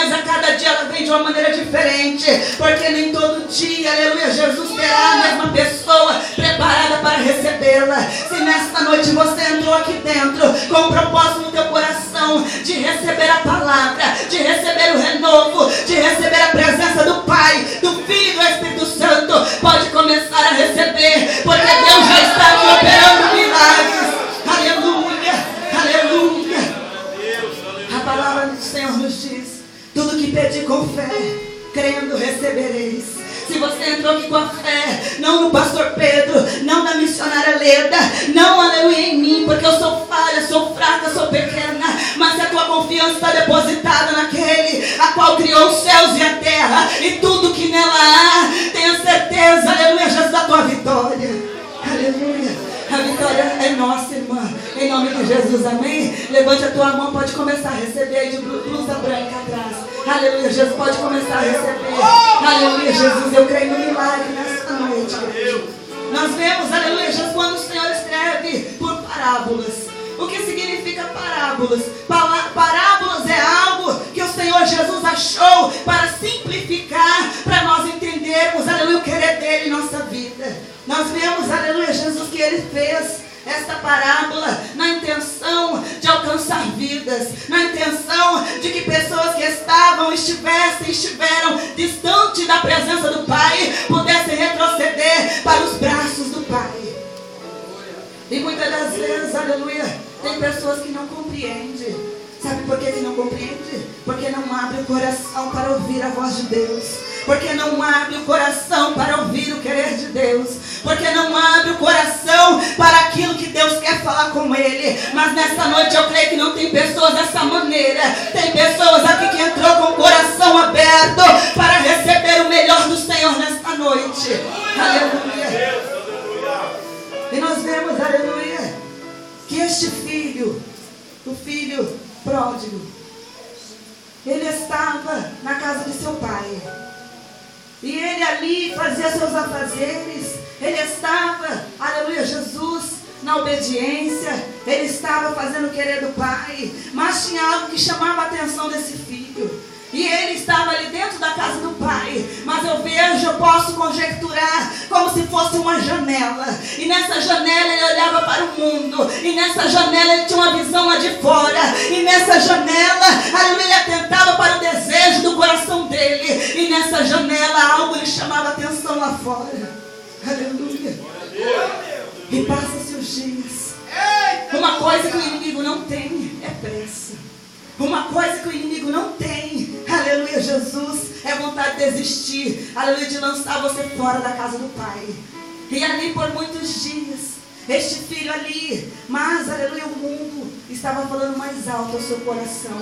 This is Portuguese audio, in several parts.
mas a cada dia ela vem de uma maneira diferente, porque nem todo dia, aleluia, Jesus terá a mesma pessoa preparada para recebê-la. Se nesta noite você entrou aqui dentro com um propósito no teu coração de receber a palavra, de receber o renovo, de receber a presença do Pai, do Filho e do Espírito Santo, pode começar a receber, porque Deus já está aqui operando milagres. Aleluia, aleluia. A palavra do Senhor nos diz: tudo que pedir com fé, crendo, recebereis. Se você entrou aqui com a fé, não no pastor Pedro, não na missionária Leda, não, aleluia, em mim, porque eu sou falha, sou fraca, sou pequena, mas se a tua confiança está depositada naquele a qual criou os céus e a terra e tudo que nela há, tenha certeza, aleluia, Jesus, da tua vitória. Aleluia. A vitória é nossa, irmã. Em nome de Jesus, amém? Levante a tua mão, pode começar a receber aí de blusa branca atrás. Aleluia, Jesus, pode começar a receber. Aleluia, Jesus, eu creio no milagre nesta noite. Nós vemos, aleluia, Jesus, quando o Senhor escreve por parábolas. O que significa parábolas? Parábolas é algo que o Senhor Jesus achou para simplificar, para nós entendermos, aleluia, o querer dele em nossa vida. Nós vemos, aleluia, Jesus, que ele fez esta parábola na intenção de alcançar vidas, na intenção de que pessoas que estiveram distante da presença do Pai pudessem retroceder para os braços do Pai. E muitas das vezes, aleluia, tem pessoas que não compreendem. Sabe por que não compreende? Porque não abre o coração para ouvir a voz de Deus. Porque não abre o coração para ouvir o querer de Deus. Porque não abre o coração para aquilo que Deus quer falar com ele. Mas nessa noite eu creio que não tem pessoas dessa maneira. Tem pessoas aqui que entrou com o coração aberto para receber o melhor do Senhor nesta noite. Aleluia. E nós vemos, aleluia, que este filho, o filho pródigo, ele estava na casa de seu pai. E ele ali fazia seus afazeres. Ele estava, aleluia, Jesus, na obediência. Ele estava fazendo o querer do pai. Mas tinha algo que chamava a atenção desse filho. E ele estava ali dentro da casa do pai. Mas eu posso conjecturar como se fosse uma janela. E nessa janela ele olhava para o mundo. E nessa janela ele tinha uma visão lá de fora. E nessa janela, aleluia, ele atentava para o desejo do coração dele. E nessa janela algo lhe chamava a atenção lá fora. Aleluia. E passa-se os dias. Uma coisa que o inimigo não tem é pressa. Uma coisa que o inimigo não tem, aleluia, Jesus, é vontade de desistir, aleluia, de lançar você fora da casa do Pai. E ali por muitos dias, este filho ali, mas, aleluia, o mundo estava falando mais alto ao seu coração.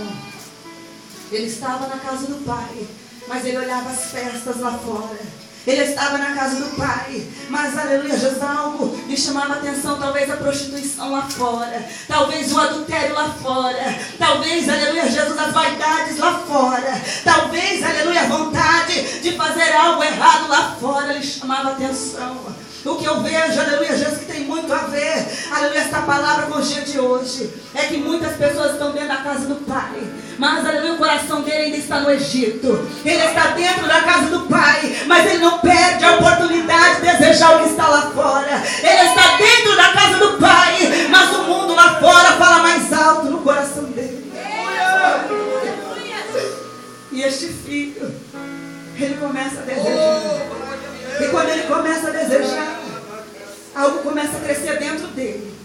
Ele estava na casa do Pai, mas ele olhava as festas lá fora. Ele estava na casa do pai, mas, aleluia, Jesus, algo lhe chamava a atenção, talvez a prostituição lá fora, talvez o adultério lá fora, talvez, aleluia, Jesus, as vaidades lá fora, talvez, aleluia, a vontade de fazer algo errado lá fora lhe chamava a atenção. O que eu vejo, aleluia, Jesus, que tem muito a ver, aleluia, esta palavra com o dia de hoje, é que muitas pessoas estão dentro da casa do Pai, mas, aleluia, o coração dele ainda está no Egito. Ele está dentro da casa do Pai, mas ele não perde a oportunidade de desejar o que está lá fora. Ele está dentro da casa do Pai, mas o mundo lá fora fala mais alto no coração dele. E este filho, ele começa a desejar. E quando ele começa a desejar, algo começa a crescer dentro dele.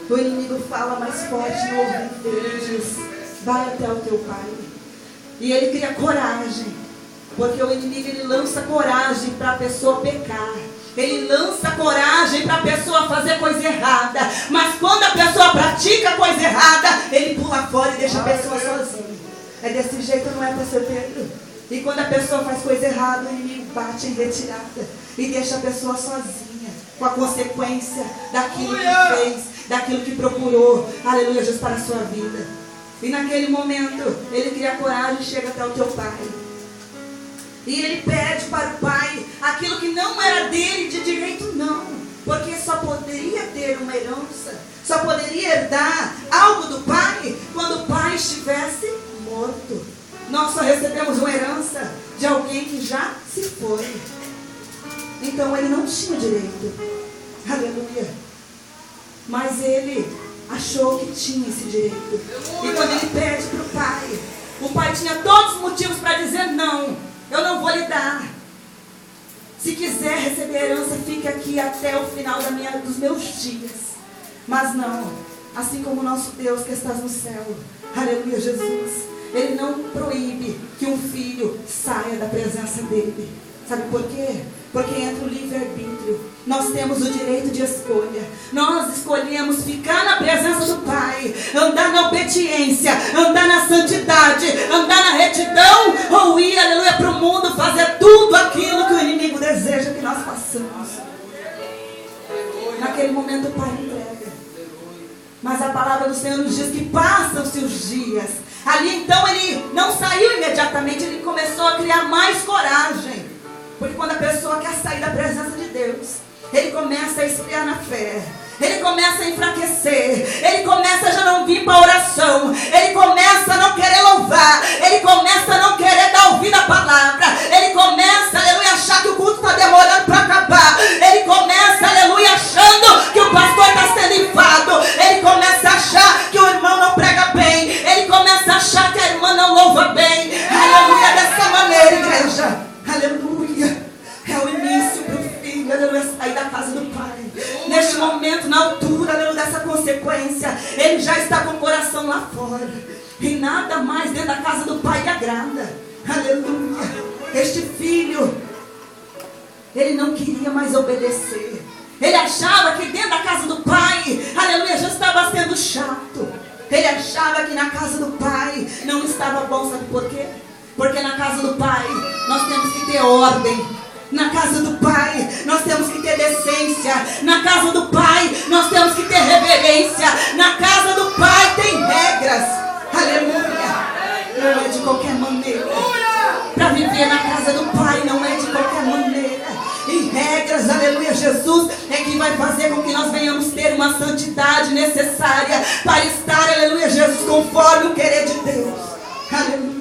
O inimigo fala mais forte no ouvido dele e diz: vai até o teu pai. E ele cria coragem, porque o inimigo, ele lança coragem para a pessoa pecar. Ele lança coragem para a pessoa fazer coisa errada. Mas quando a pessoa pratica coisa errada, ele pula fora e deixa a pessoa sozinha. É desse jeito, não é, pastor Pedro? E quando a pessoa faz coisa errada, o inimigo bate em retirada e deixa a pessoa sozinha, com a consequência daquilo que fez, daquilo que procurou, aleluia, Jesus, para a sua vida. E naquele momento, ele cria coragem e chega até o teu pai. E ele pede para o pai aquilo que não era dele de direito, não. Porque só poderia ter uma herança, só poderia herdar algo do pai quando o pai estivesse morto. Nós só recebemos uma herança de alguém que já se foi. Então ele não tinha direito. Aleluia. Mas ele achou que tinha esse direito. E quando ele pede para o pai tinha todos os motivos para dizer: não, eu não vou lhe dar. Se quiser receber a herança, fique aqui até o final dos meus dias. Mas não, assim como o nosso Deus que estás no céu, aleluia, Jesus, Ele não proíbe que um filho saia da presença dele. Sabe por quê? Porque entra o livre-arbítrio. Nós temos o direito de escolha. Nós escolhemos ficar na presença do Pai, andar na obediência, andar na santidade, andar na retidão, ou ir, aleluia, para o mundo fazer tudo aquilo que o inimigo deseja que nós façamos. Naquele momento o Pai entrega. Mas a palavra do Senhor nos diz que passam-se os dias. Ali então ele não saiu imediatamente, ele começou a criar mais coragem. Porque quando a pessoa quer sair da presença de Deus, ele começa a esfriar na fé, ele começa a enfraquecer, ele começa a já não vir para a oração, ele começa a não querer louvar, ele começa a não querer dar ouvido à palavra, ele começa, aleluia, a achar que o culto está demorando para acabar, ele começa, aleluia, achando que o pastor está sendo infado, ele começa a achar que o irmão não prega bem, ele começa a achar que a irmã não louva bem, aleluia, dessa maneira, igreja, aleluia. É o início para o filho, aleluia, sair da casa do Pai. Neste momento, na altura, aleluia, dessa consequência, ele já está com o coração lá fora. E nada mais dentro da casa do Pai lhe agrada. Aleluia. Este filho, ele não queria mais obedecer. Ele achava que dentro da casa do Pai, aleluia, já estava sendo chato. Ele achava que na casa do Pai não estava bom, sabe por quê? Porque na casa do Pai nós temos que ter ordem. Na casa do Pai nós temos que ter decência. Na casa do Pai nós temos que ter reverência. Na casa do Pai tem regras. Aleluia. Não é de qualquer maneira. Para viver na casa do Pai não é de qualquer maneira. E regras, aleluia, Jesus é que vai fazer com que nós venhamos ter uma santidade necessária para estar, aleluia, Jesus, conforme o querer de Deus. Aleluia.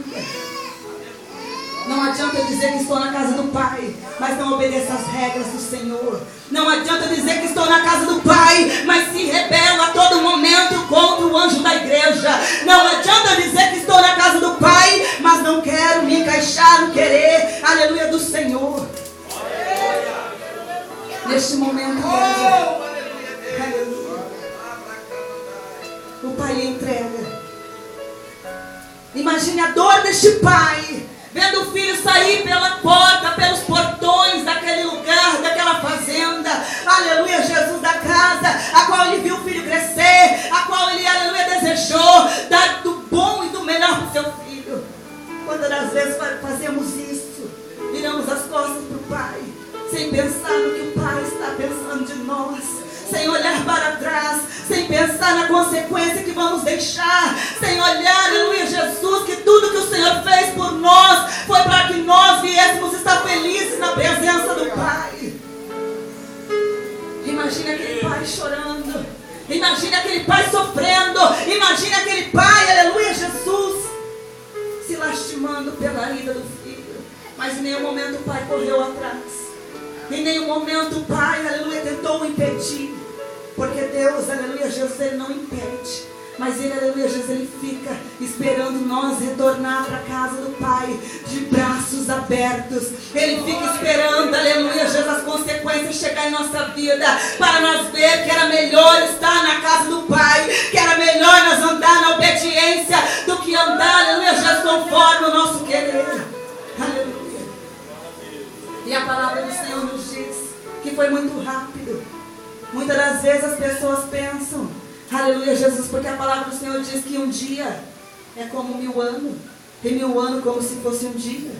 Não adianta dizer que estou na casa do Pai, mas não obedeço às regras do Senhor. Não adianta dizer que estou na casa do Pai, mas se rebela a todo momento contra o anjo da igreja. Não adianta dizer que estou na casa do Pai, mas não quero me encaixar no querer, aleluia, do Senhor. Neste momento, aleluia, o Pai lhe entrega. Imagine a dor deste pai, vendo o filho sair pela porta, pelos portões daquele lugar, daquela fazenda, aleluia, Jesus, da casa, a qual ele viu o filho crescer, a qual ele, aleluia, desejou dar do bom e do melhor para o seu filho. Quantas das vezes fazemos isso, viramos as costas para o Pai, sem pensar no que o Pai está pensando de nós, sem olhar para trás, sem pensar na consequência que vamos deixar, sem olhar, aleluia, Jesus, que tudo que o Senhor fez por nós foi para que nós viéssemos estar felizes na presença do Pai. Imagina aquele pai chorando, imagina aquele pai sofrendo, imagina aquele pai, aleluia, Jesus, se lastimando pela ida do filho, mas em nenhum momento o pai correu atrás. Em nenhum momento o Pai, aleluia, tentou o impedir. Porque Deus, aleluia, Jesus, Ele não impede. Mas Ele, aleluia, Jesus, Ele fica esperando nós retornar para a casa do Pai de braços abertos. Ele fica esperando, aleluia, Jesus, as consequências chegar em nossa vida, para nós ver que era melhor estar na casa do Pai, que era melhor nós andar na obediência do que andar, aleluia, Jesus, conforme o nosso querer. Aleluia. E a palavra do Senhor nos diz que foi muito rápido. Muitas das vezes as pessoas pensam, aleluia, Jesus, porque a palavra do Senhor diz que um dia é como 1000 anos, e 1000 anos como se fosse um dia.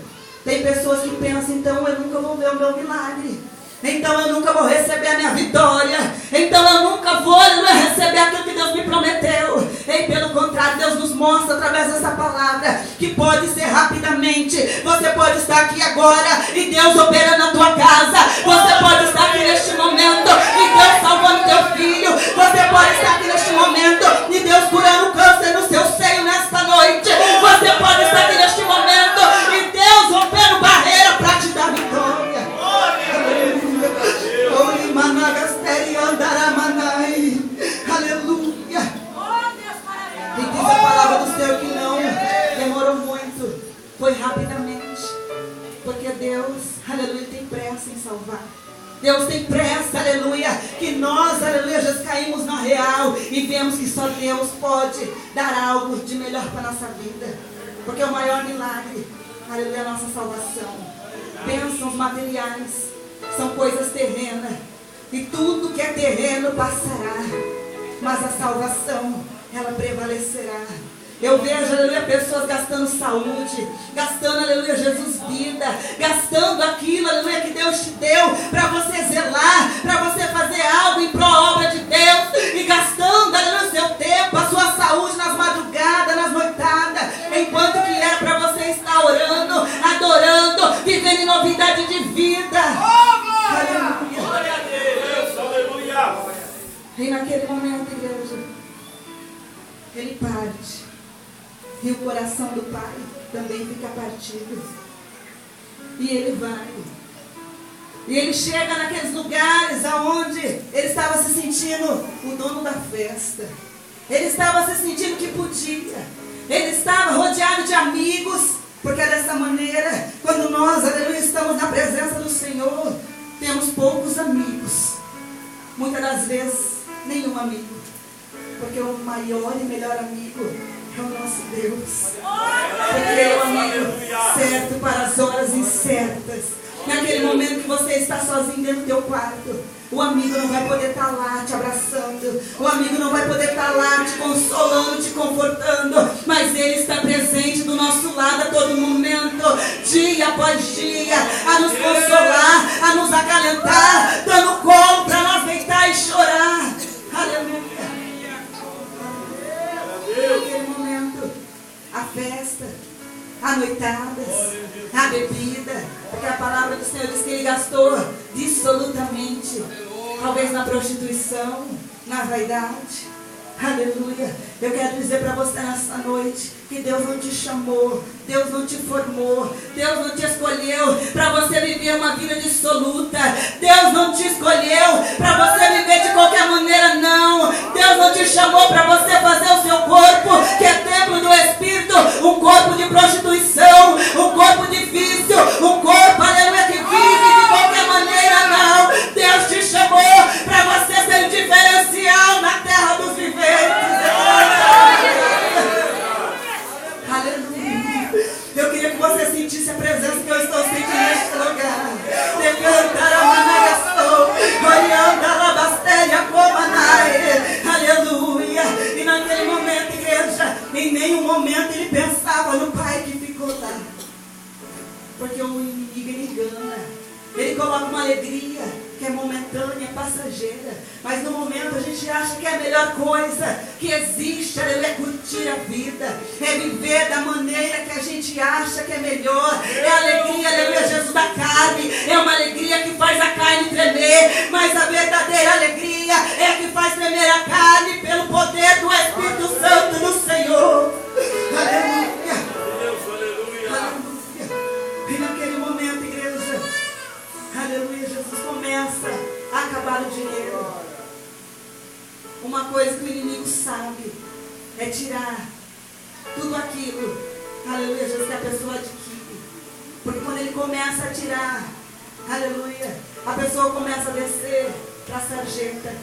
Tem pessoas que pensam, então eu nunca vou ver o meu milagre, então eu nunca vou receber a minha vitória, então eu nunca vou, aleluia, receber aquilo que Deus me prometeu. E pelo contrário, Deus nos mostra através dessa palavra que pode ser rapidamente. Você pode estar aqui agora e Deus operando na tua casa. Você pode estar aqui neste momento e Deus salvando teu filho. Você pode estar aqui neste momento e Deus curando o câncer no seu seio nesta noite. Você pode Foi rapidamente. Porque Deus, aleluia, tem pressa em salvar. Deus tem pressa, aleluia, que nós, aleluia, já caímos na real e vemos que só Deus pode dar algo de melhor para a nossa vida. Porque o maior milagre, aleluia, é a nossa salvação. Bênçãos materiais são coisas terrenas. E tudo que é terreno passará. Mas a salvação, ela prevalecerá. Eu vejo, aleluia, pessoas gastando saúde, gastando, aleluia, Jesus, vida, gastando aquilo, aleluia, que Deus te deu para você zelar, para você fazer algo em pró-obra de Deus, e gastando, aleluia, o seu tempo, a sua saúde nas madrugadas, nas noitadas, enquanto que era para você estar orando, adorando, vivendo em novidade de vida. Aleluia. Glória a Deus, aleluia. E naquele momento, igreja, ele parte. E o coração do Pai também fica partido. E ele vai. E ele chega naqueles lugares aonde ele estava se sentindo o dono da festa. Ele estava se sentindo que podia. Ele estava rodeado de amigos. Porque dessa maneira, quando nós, aleluia, estamos na presença do Senhor, temos poucos amigos. Muitas das vezes, nenhum amigo. Porque o maior e melhor amigo é o nosso Deus. Porque Ele é o amigo certo para as horas incertas. Naquele momento que você está sozinho dentro do teu quarto, o amigo não vai poder estar lá te abraçando. O amigo não vai poder estar lá te consolando, te confortando. Mas Ele está presente do nosso lado a todo momento, dia após dia, a nos consolar, a nos acalentar, dando colo para nós deitar e chorar. Aleluia. Naquele momento, a festa, a noitadas, a bebida, porque a palavra do Senhor diz que Ele gastou dissolutamente, talvez na prostituição, na vaidade. Aleluia. Eu quero dizer para você nessa noite que Deus não te chamou, Deus não te formou, Deus não te escolheu para você viver uma vida dissoluta. Deus não te escolheu para você viver de qualquer maneira, não. Deus não te chamou para você fazer o seu corpo, que é templo do Espírito, um corpo de prostituição, um corpo difícil, um corpo, aleluia, que vive de qualquer maneira, não. Deus te chamou para você ser um diferencial na terra dos viventes. Aleluia. Eu queria que você sentisse a presença que eu estou sentindo neste lugar. Aleluia. E naquele momento, igreja, em nenhum momento ele pensava no pai que ficou lá. Porque o inimigo, ele engana. Ele coloca uma alegria que é momentânea, passageira. Mas no momento a gente acha que é a melhor coisa que existe, é curtir a vida, é viver da maneira que a gente acha que é melhor. É a alegria, aleluia, Jesus, da carne. É uma alegria que faz a carne tremer. Mas a verdadeira alegria é a que faz tremer a carne pelo poder do Espírito Santo do Senhor. Aleluia. Aleluia. E naquele momento, igreja, aleluia, Jesus começa a acabar o dinheiro. Uma coisa que o inimigo sabe é tirar tudo aquilo, aleluia, Jesus, que a pessoa adquire. Porque quando ele começa a tirar, aleluia, a pessoa começa a descer para a sarjeta.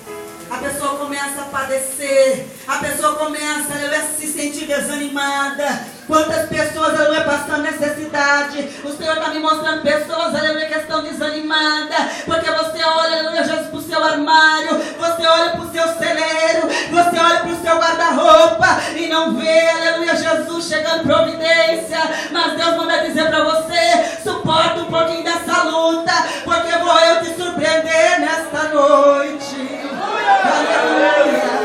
A pessoa começa a padecer. A pessoa começa, aleluia, a se sentir desanimada. Quantas pessoas, aleluia, passando necessidade. O Senhor está me mostrando pessoas, aleluia, que estão desanimadas. Porque você olha, aleluia, Jesus, para o seu armário. Você olha para o seu celeiro. Você olha para o seu guarda-roupa. E não vê, aleluia, Jesus chegando providência. Mas Deus manda dizer para você: suporta um pouquinho dessa luta, porque vou eu te surpreender nesta noite. Aleluia.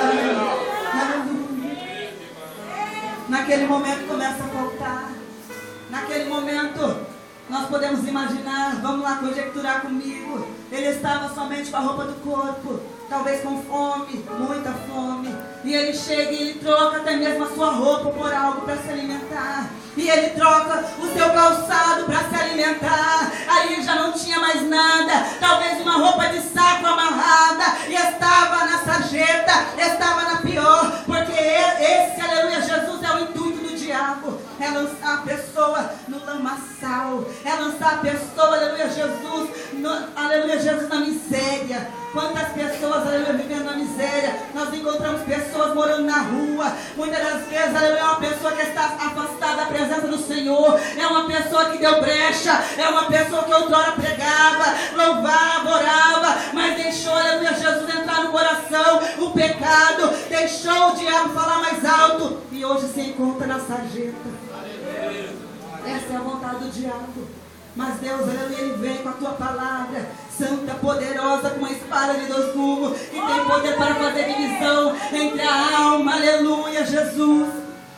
Naquele momento começa a faltar. Naquele momento nós podemos imaginar, vamos lá conjecturar comigo. Ele estava somente com a roupa do corpo, talvez com fome, muita fome. E ele chega e ele troca até mesmo a sua roupa por algo para se alimentar. E ele troca o seu calçado para se alimentar. Aí já não tinha mais nada. Talvez uma roupa de saco amarrada. E estava na sarjeta, estava na pior. Porque esse, aleluia, Jesus, é o intuito do diabo. É lançar a pessoa no lamaçal, é lançar a pessoa, aleluia, Jesus, aleluia, Jesus, na miséria. Quantas pessoas, aleluia, vivendo na miséria. Nós encontramos pessoas morando na rua. Muitas das vezes, aleluia, é uma pessoa que está afastada da presença do Senhor. É uma pessoa que deu brecha. É uma pessoa que outrora pregava, louvava, orava, mas deixou, aleluia, Jesus entrar no coração, o pecado, deixou o diabo falar mais alto. E hoje se encontra na sarjeta. Essa é a vontade do diabo. Mas Deus, aleluia, Ele vem com a tua palavra, santa, poderosa, com uma espada de 2 gumes, que tem poder para fazer divisão entre a alma, aleluia, Jesus.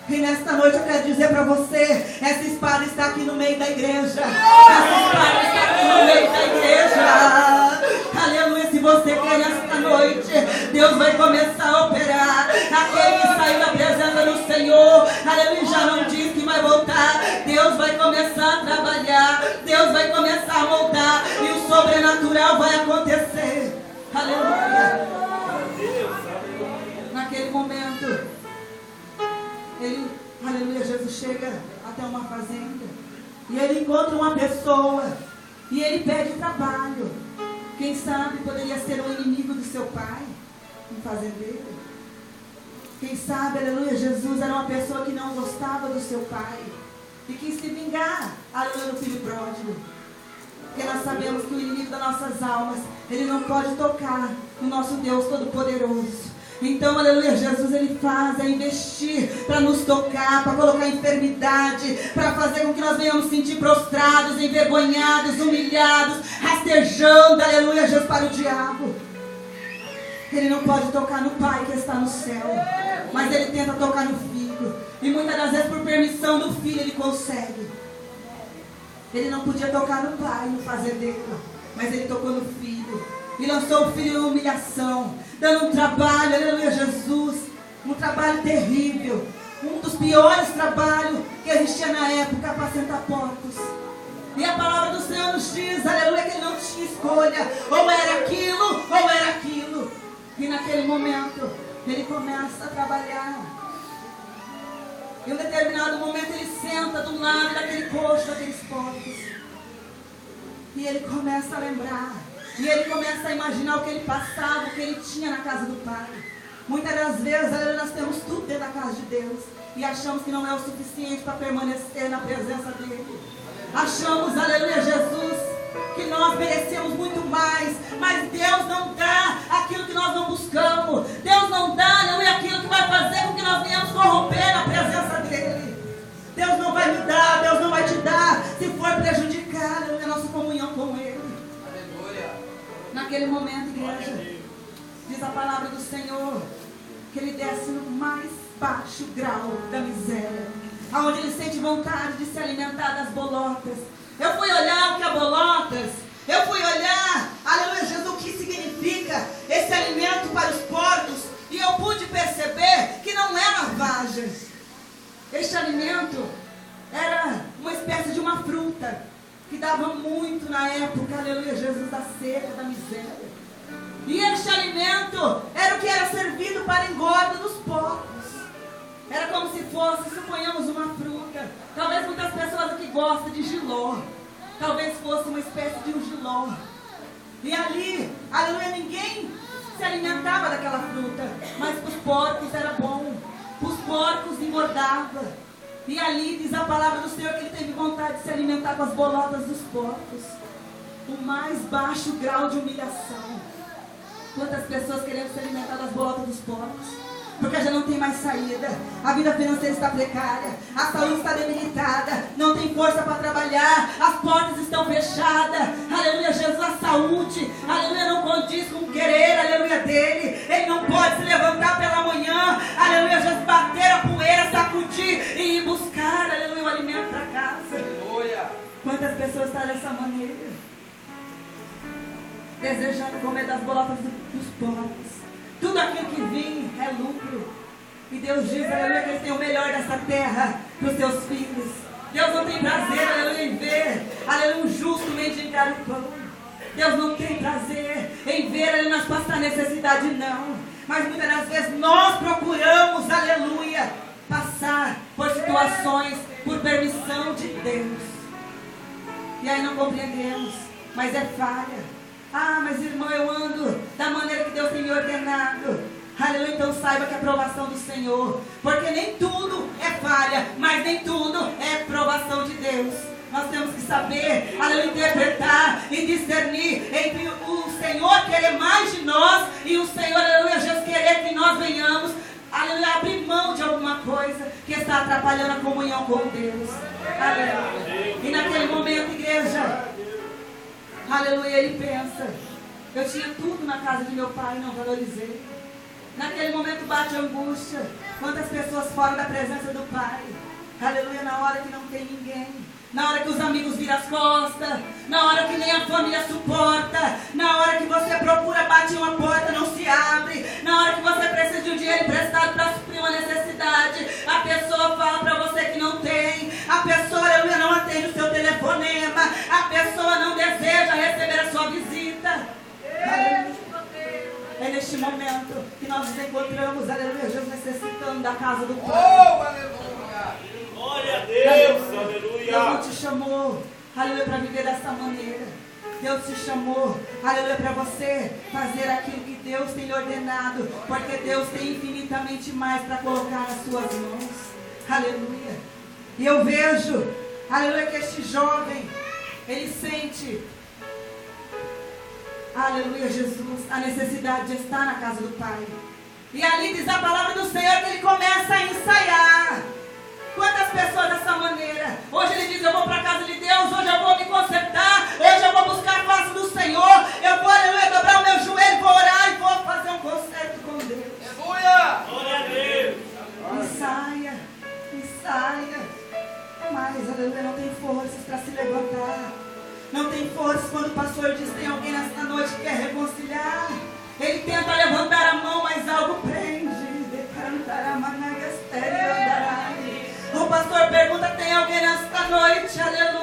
E nesta noite eu quero dizer para você, essa espada está aqui no meio da igreja. Essa espada está aqui no meio da igreja. Aleluia, se você quer nesta noite, Deus vai começar a operar. Aquele que saiu da presença do Senhor, aleluia, já não diz que vai voltar. Deus vai começar a trabalhar, Deus vai começar a moldar, e o sobrenatural vai acontecer. Aleluia. Naquele momento, ele, aleluia, Jesus chega até uma fazenda e ele encontra uma pessoa e ele pede trabalho. Quem sabe poderia ser um inimigo do seu pai, um fazendeiro. Quem sabe, aleluia, Jesus era uma pessoa que não gostava do seu pai e quis se vingar, aleluia, do filho pródigo. Porque nós sabemos que o inimigo das nossas almas, ele não pode tocar no nosso Deus Todo-Poderoso. Então, aleluia, Jesus, Ele faz, investir para nos tocar, para colocar enfermidade, para fazer com que nós venhamos sentir prostrados, envergonhados, humilhados, rastejando, aleluia, Jesus, para o diabo. Ele não pode tocar no Pai que está no céu, mas Ele tenta tocar no Filho, e muitas das vezes por permissão do Filho Ele consegue. Ele não podia tocar no Pai, no fazendeiro, mas Ele tocou no Filho, e lançou o Filho em humilhação, dando um trabalho, aleluia, Jesus, um trabalho terrível, um dos piores trabalhos que existia na época, apacentar porcos. E a palavra do Senhor nos diz, aleluia, que Ele não tinha escolha, ou era aquilo, ou era aquilo. E naquele momento, Ele começa a trabalhar. Em um determinado momento, Ele senta do lado daquele coxo, daqueles porcos. E Ele começa a lembrar. E ele começa a imaginar o que ele passava, o que ele tinha na casa do Pai. Muitas das vezes, aleluia, nós temos tudo dentro da casa de Deus e achamos que não é o suficiente para permanecer na presença dEle. Achamos, aleluia, Jesus, que nós merecemos muito mais, mas Deus não dá aquilo que nós não buscamos. Deus não dá, aleluia, aquilo que vai fazer com que nós venhamos corromper na presença dEle. Deus não vai me dar, Deus não vai te dar, se for prejudicar, aleluia, a nossa comunhão com Ele. Naquele momento, igreja, diz a palavra do Senhor, que ele desce no mais baixo grau da miséria, aonde ele sente vontade de se alimentar das bolotas. Eu fui olhar o que é bolotas, eu fui olhar, aleluia, Jesus, o que significa esse alimento para os porcos, e eu pude perceber que não é lavagem. Este alimento era uma espécie de uma fruta, que dava muito na época, aleluia, Jesus, da seca, da miséria. E este alimento era o que era servido para a engorda dos porcos. Era como se fosse, suponhamos, uma fruta. Talvez muitas pessoas aqui gostem de jiló. Talvez fosse uma espécie de um jiló. E ali, aleluia, ninguém se alimentava daquela fruta. Mas para os porcos era bom. Para os porcos engordava. E ali diz a palavra do Senhor que ele teve vontade de se alimentar com as bolotas dos porcos. O mais baixo grau de humilhação. Quantas pessoas querendo se alimentar das bolotas dos porcos? Porque já não tem mais saída. A vida financeira está precária. A saúde está debilitada. Não tem força para trabalhar. As portas estão fechadas. Aleluia, Jesus, a saúde, aleluia, não condiz com o querer, aleluia, dele. Ele não pode se levantar pela manhã, aleluia, Jesus, bater a poeira, sacudir e ir buscar, aleluia, o alimento para casa. Aleluia. Quantas pessoas estão dessa maneira? Desejando comer das bolotas dos porcos. Tudo aquilo que vem é lucro. E Deus diz, aleluia, que Ele tem o melhor dessa terra para os seus filhos. Deus não tem prazer, aleluia, em ver, aleluia, um justo mendigar o pão. Deus não tem prazer em ver, aleluia, nós passar necessidade, não. Mas muitas das vezes nós procuramos, aleluia, passar por situações, por permissão de Deus. E aí não compreendemos, mas é falha. Ah, mas irmão, eu ando da maneira que Deus tem me ordenado. Aleluia, então saiba que é aprovação do Senhor. Porque nem tudo é falha, mas nem tudo é aprovação de Deus. Nós temos que saber, aleluia, interpretar e discernir entre o Senhor querer mais de nós e o Senhor, aleluia, Jesus querer que nós venhamos, aleluia, abrir mão de alguma coisa que está atrapalhando a comunhão com Deus. Aleluia. E naquele momento, igreja, aleluia, ele pensa: eu tinha tudo na casa de meu pai e não valorizei. Naquele momento bate a angústia. Quantas pessoas fora da presença do pai, aleluia, na hora que não tem ninguém, na hora que os amigos viram as costas, na hora que nem a família suporta, na hora que você procura, bate uma porta, não se abre, na hora que você precisa de um dinheiro emprestado para suprir uma necessidade, a pessoa fala para você que não tem, a pessoa, aleluia, não atende o seu telefonema, a pessoa não deseja receber a sua visita. Aleluia. É neste momento que nós nos encontramos, aleluia, Jesus necessitando da casa do Pai. Oh, aleluia! Glória a Deus, aleluia! Deus não te chamou, aleluia, para viver dessa maneira. Deus te chamou, aleluia, para você fazer aquilo que Deus tem lhe ordenado, porque Deus tem infinitamente mais para colocar nas suas mãos. Aleluia. E eu vejo, aleluia, que este jovem, ele sente, aleluia, Jesus, a necessidade de estar na casa do Pai. E ali diz a palavra do Senhor que ele começa a ensaiar. Quantas pessoas dessa maneira? Hoje ele diz: eu vou para a casa de Deus, hoje eu vou me consertar, hoje eu vou buscar a face do Senhor, eu vou, aleluia, dobrar o meu joelho, vou orar e vou fazer um concerto com Deus. Aleluia! Glória a Deus! Ensaia. Mas, aleluia, não tem forças para se levantar. Não tem forças quando o pastor diz: tem alguém nesta noite que quer reconciliar. Ele tenta levantar a mão, mas algo prende. O pastor pergunta: tem alguém nesta noite, aleluia,